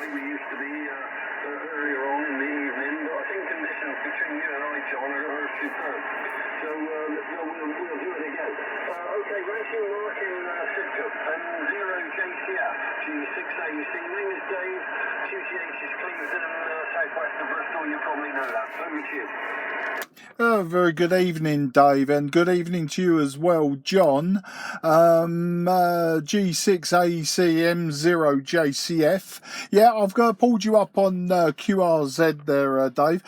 like we used to be earlier on in the evening, but I think conditions between you and I, John, are superb. So we'll do it again. Okay, racing mark in Sidcup, M0JCF, G6AEC, name is Dave, QTH is Clevedon, southwest of Bristol, you probably know that. Over to you. Oh, very good evening, Dave, and good evening to you as well, John. G6AEC M0JCF. Yeah, I've pulled you up on QRZ there, Dave.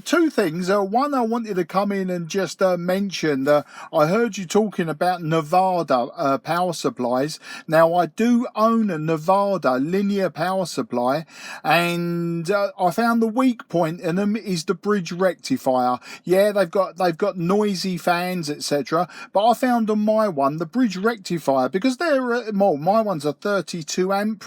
Two things. One, I wanted to come in and just mention that I heard you talking about Nevada power supplies. Now, I do own a Nevada linear power supply, and I found the weak point in them is the bridge rectifier. Yeah, they've got noisy fans, etc. But I found on my one the bridge rectifier, because they're my one's a 32 amp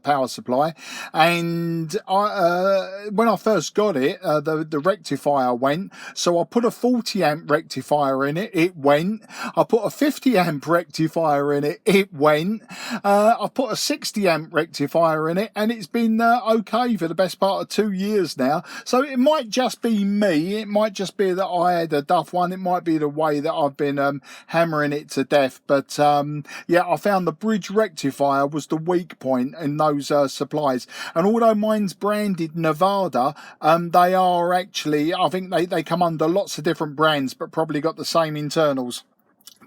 power supply, and when I first got it, the rectifier went. So I put a 40 amp rectifier in it. It went. I put a 50 amp rectifier in it. It went. I put a 60 amp rectifier in it, and it's been okay for the best part of 2 years now. So it might just be me. It might just be that I had a duff one. It might be the way that I've been hammering it to death. But yeah, I found the bridge rectifier was the weak point in those supplies. And although mine's branded Nevada, they are actually, I think they come under lots of different brands, but probably got the same internals.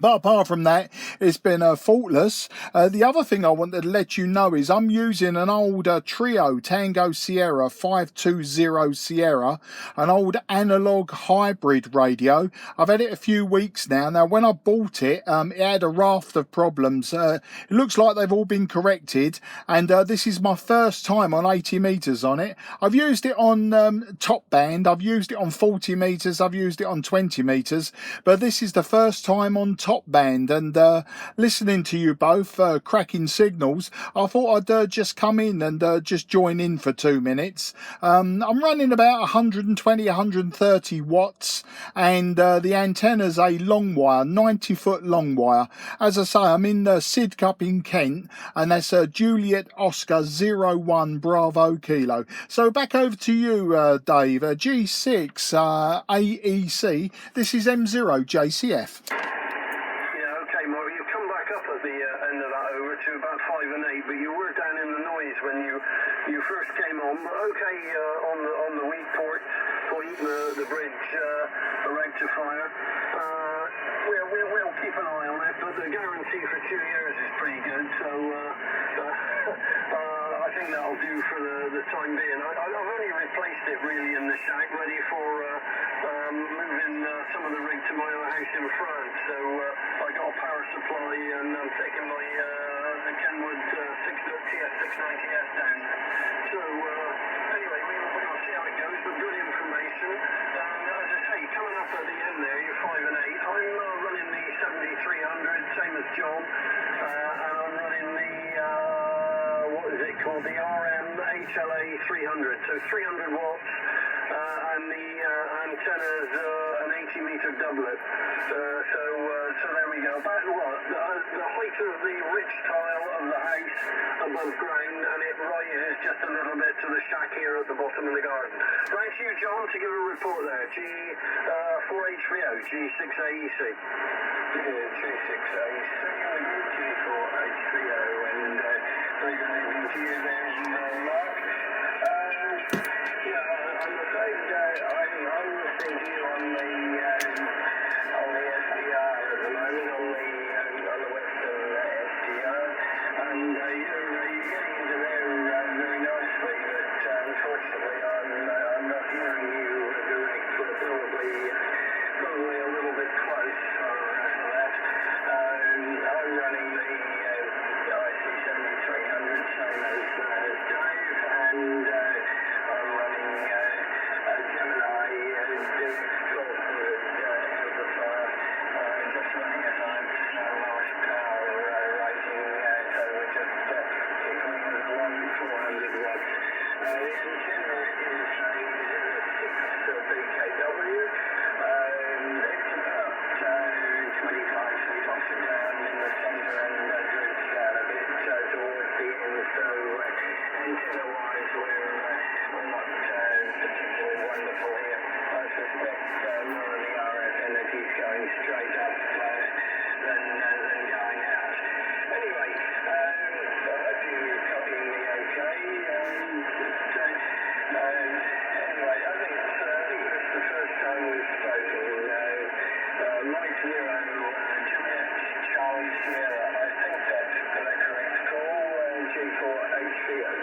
But apart from that, it's been faultless. The other thing I wanted to let you know is I'm using an old Trio Tango Sierra 520 Sierra, an old analog hybrid radio. I've had it a few weeks now. Now, when I bought it, it had a raft of problems. It looks like they've all been corrected, and this is my first time on 80 metres on it. I've used it on top band, I've used it on 40 metres, I've used it on 20 metres, but this is the first time on top band, and listening to you both cracking signals, I thought I'd just come in and just join in for 2 minutes. I'm running about 120, 130 watts, and the antenna's a long wire, 90-foot long wire. As I say, I'm in Sidcup in Kent, and that's Juliet Oscar 01 Bravo Kilo. So back over to you, Dave. G6 AEC, this is M0JCF. To about 5 and 8, but you were down in the noise when you first came on. But okay, on the weak point, the bridge rectifier. We'll keep an eye on it, but the guarantee for 2 years is pretty good. So I think that'll do for the time being. I've only replaced it really in the shack, ready for moving some of the rig to my own house in France. So I got a power supply, and I'm taking my Kenwood TS620S down there. So anyway, we'll see how it goes, but good information. As I say, coming up at the end there, you're 5 and 8. I'm running the 7300, same as John, and I'm running the what is it called, the RM HLA 300, so 300 watts, and the antenna's an 80-metre doublet. So there we go. About the height of the ridge tile of the house above ground, and it rises just a little bit to the shack here at the bottom of the garden. Thanks you, John, to give a report there. G4HVO, G6AEC. G6AEC, G4HVO, and very good evening to you there, Mark. Yeah, I'm afraid I'm listening to you on the SDR at the moment, on the Western SDR, and you're getting into there very nicely, but unfortunately I'm not hearing you direct, probably a little bit close for that. I'm Juliet, Charlie Sierra, I think that's correct. Call G4HVO.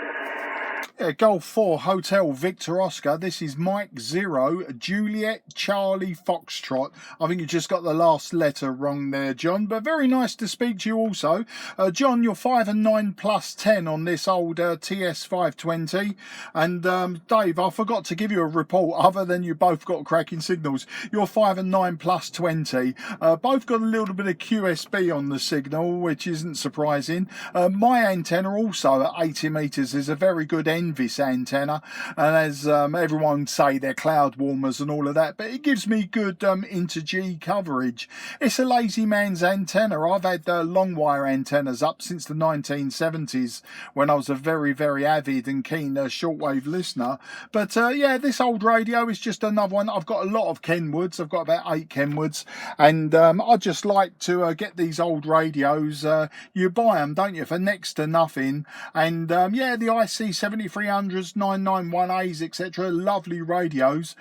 Yeah, Golf 4 Hotel Victor Oscar. This is Mike 0 Juliet Charlie Foxtrot. I think you just got the last letter wrong there, John, but very nice to speak to you also. John, you're 5 and 9 plus 10 on this old TS520. And Dave, I forgot to give you a report other than you both got cracking signals. You're 5 and 9 plus 20. Both got a little bit of QSB on the signal, which isn't surprising. My antenna also at 80 metres is a very good Envis antenna, and as everyone say, they're cloud warmers and all of that, but it gives me good inter G coverage. It's a lazy man's antenna. I've had long wire antennas up since the 1970s when I was a very, very avid and keen shortwave listener. But yeah, this old radio is just another one. I've got a lot of Kenwoods. I've got about 8 Kenwoods, and I just like to get these old radios. You buy them, don't you, for next to nothing. And yeah, the IC 7300s, 991As, etc. Lovely radios.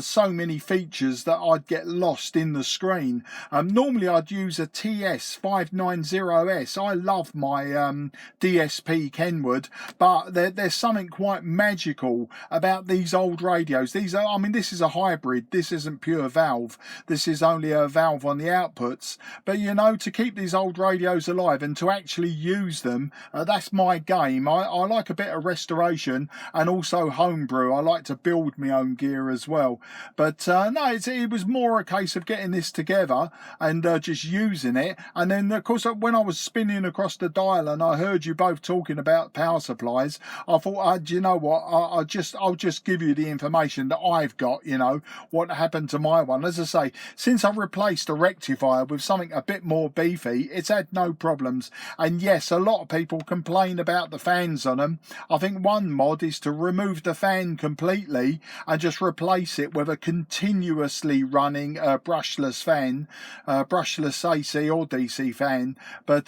So many features that I'd get lost in the screen. Normally I'd use a TS520S. I love my DSP Kenwood, but there's something quite magical about these old radios. These are, I mean, this is a hybrid. This isn't pure valve. This is only a valve on the outputs. But you know, to keep these old radios alive and to actually use them, that's my game. I like a bit of restoration and also homebrew. I like to build my own gear as well. But no, it was more a case of getting this together and just using it. And then, of course, when I was spinning across the dial and I heard you both talking about power supplies, I thought, do you know what? I'll just give you the information that I've got. You know what happened to my one. As I say, since I've replaced a rectifier with something a bit more beefy, it's had no problems. And yes, a lot of people complain about the fans on them. I think one mod is to remove the fan completely and just replace it with a continuously running brushless fan, brushless AC or DC fan, but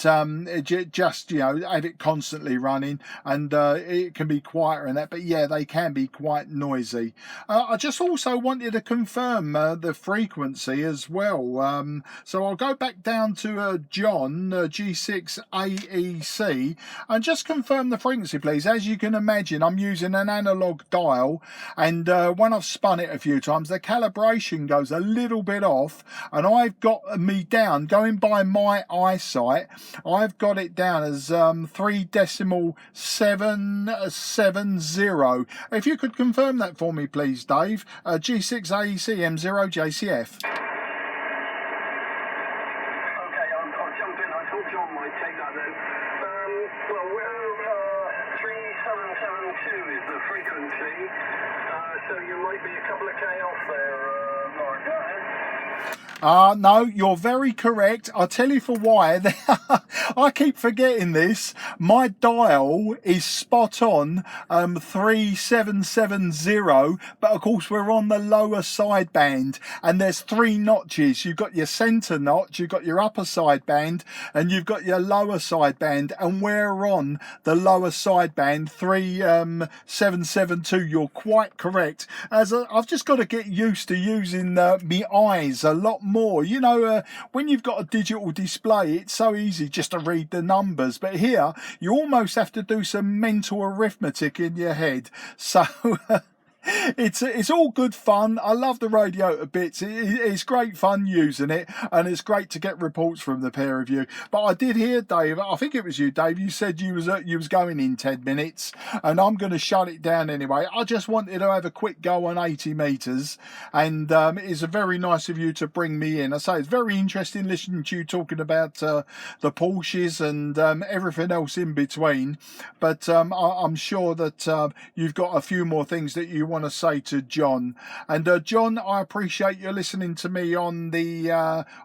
just, you know, have it constantly running, and it can be quieter and that, but yeah, they can be quite noisy. I just also wanted to confirm the frequency as well, so I'll go back down to John, G6AEC, and just confirm the frequency, please. As you can imagine, I'm using an analog dial, and when I've spun it a few times, the calibration goes a little bit off, and I've got me down, going by my eyesight, I've got it down as 3.770. If you could confirm that for me, please, Dave. G6AEC M0JCF. I'll jump in. I thought John might take that then. Well, we're 3772 is the frequency, so you might be a couple of K off there, Lauren. Go ahead. No, you're very correct. I'll tell you for why. I keep forgetting this. My dial is spot on, 3770, but of course we're on the lower sideband, and there's 3 notches. You've got your center notch, you've got your upper sideband, and you've got your lower sideband, and we're on the lower sideband, 3772. You're quite correct. As I've just got to get used to using my eyes a lot more. You know, when you've got a digital display, it's so easy just to read the numbers, but here you almost have to do some mental arithmetic in your head. So it's all good fun. I love the radio to bits. It's great fun using it, and it's great to get reports from the pair of you. But I did hear, Dave, I think it was you, Dave, you said you was going in 10 minutes, and I'm going to shut it down anyway. I just wanted to have a quick go on 80 metres, and it's very nice of you to bring me in. I say it's very interesting listening to you talking about the Porsches and everything else in between, but I'm sure that you've got a few more things that you want to say to John. And John, I appreciate you listening to me on the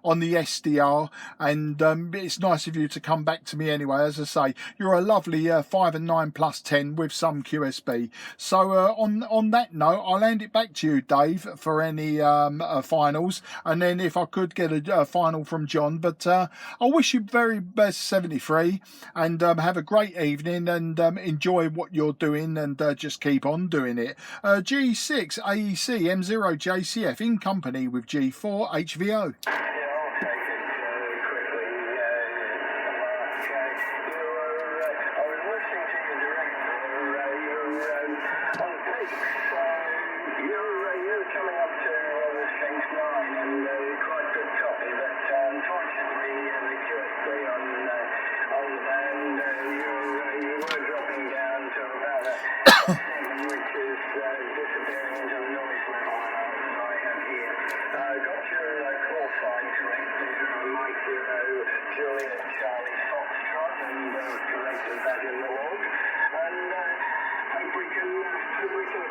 SDR, and it's nice of you to come back to me anyway. As I say, you're a lovely 5 and 9 plus 10 with some QSB. So on that note, I'll hand it back to you, Dave, for any finals, and then if I could get a final from John. But I wish you very best 73, and have a great evening, and enjoy what you're doing, and just keep on doing it. G6AEC M0JCF in company with G4HVO. Yeah, I'll take it. Juliet Charlie Foxtrot, and corrected that in the log. And hope we can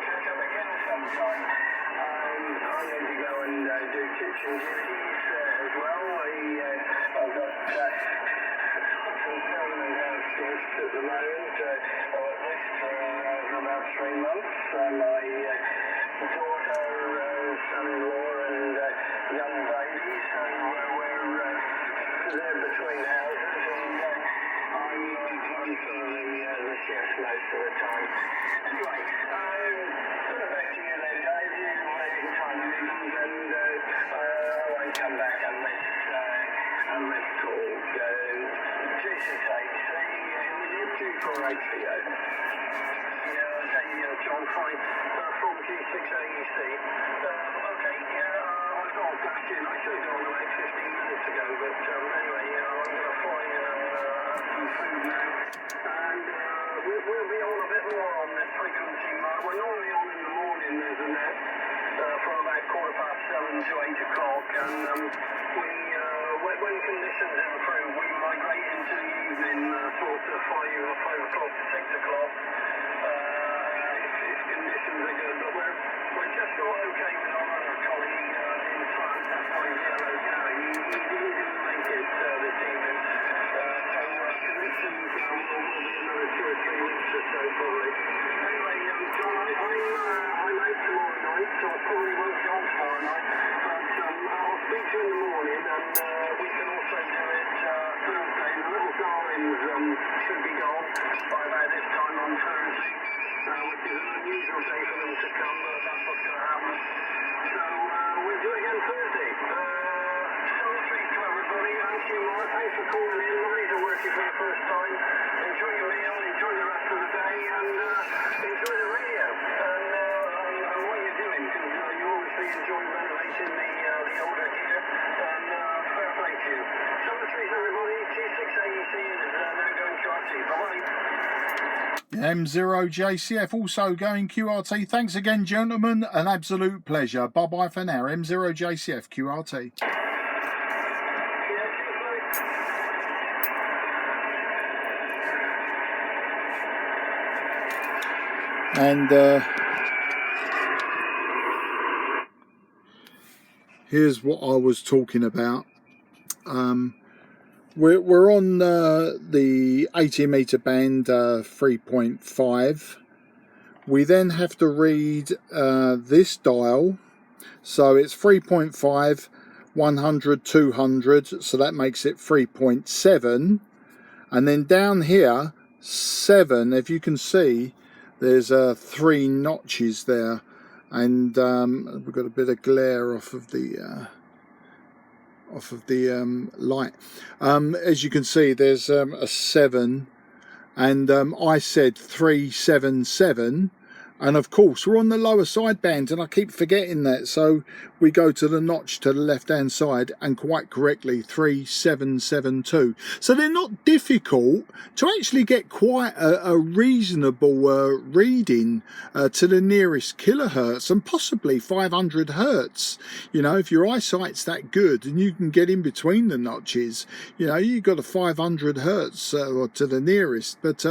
catch up again sometime. I need to go and do kitchen duties as well. I've got some permanent house guests at the moment, or at least for about 3 months. My daughter, son-in-law, and young baby, so we're there between houses, and I'm sort of the chef most of the time. Anyway, sort of back to you then, Dave. You can time the meetings, and I won't come back unless called. GCHC, G4HCO. John Fine from G6AEC. Okay, I got back in. I should have gone about 15 minutes ago, but anyway, I'm going to fly have some food now. And we'll be on a bit more on this frequency mark. We're normally on in the morning, there's a net, from about 7:15 to 8 o'clock. And when conditions improve, we migrate into the evening, sort of 5 o'clock to 6 o'clock. If conditions are good, but we're just not okay with our other colleague in France, that's why Yellow Gary. He didn't make it this evening. So conditions will be another 2 or 3 weeks or so probably. Anyway, John, I'm out tomorrow night, so I probably won't go on tomorrow night. But I'll speak to you in the morning, and we can also do it Thursday. The little darlings should be gone by about this time on Thursday. Which is an unusual day for them to come, but that's what's going to happen. So we'll do it again Thursday. Salutations to everybody. Thank you, Mark. Thanks for calling in. Lovely to work you for the first time. Enjoy your meal, enjoy the rest of the day, and enjoy the radio and what you're doing, because you obviously enjoy renovating the older gear, and fair play to you. Salutations, everybody. G6AEC is now going QRT. Bye-bye. M0JCF also going QRT. Thanks again, gentlemen. An absolute pleasure. Bye bye for now. M0JCF QRT. And here's what I was talking about. We're on the 80 meter band 3.5. We then have to read this dial, so it's 3.5, 100, 200, so that makes it 3.7, and then down here 7. If you can see, there's 3 notches there, and we've got a bit of glare off of the light. As you can see, there's a 7, and I said 377, and of course we're on the lower side band, and I keep forgetting that, so we go to the notch to the left hand side, and quite correctly 3772. So they're not difficult to actually get quite a reasonable reading to the nearest kilohertz, and possibly 500 hertz. You know, if your eyesight's that good and you can get in between the notches, you know, you got a 500 hertz to the nearest. But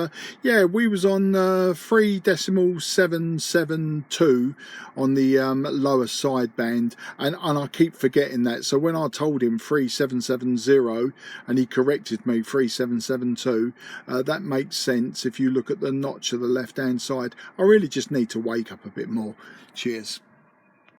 yeah, we was on 3.772 on the lower side band, and I keep forgetting that. So when I told him 3770 and he corrected me 3772, that makes sense if you look at the notch of the left hand side. I really just need to wake up a bit more. Cheers.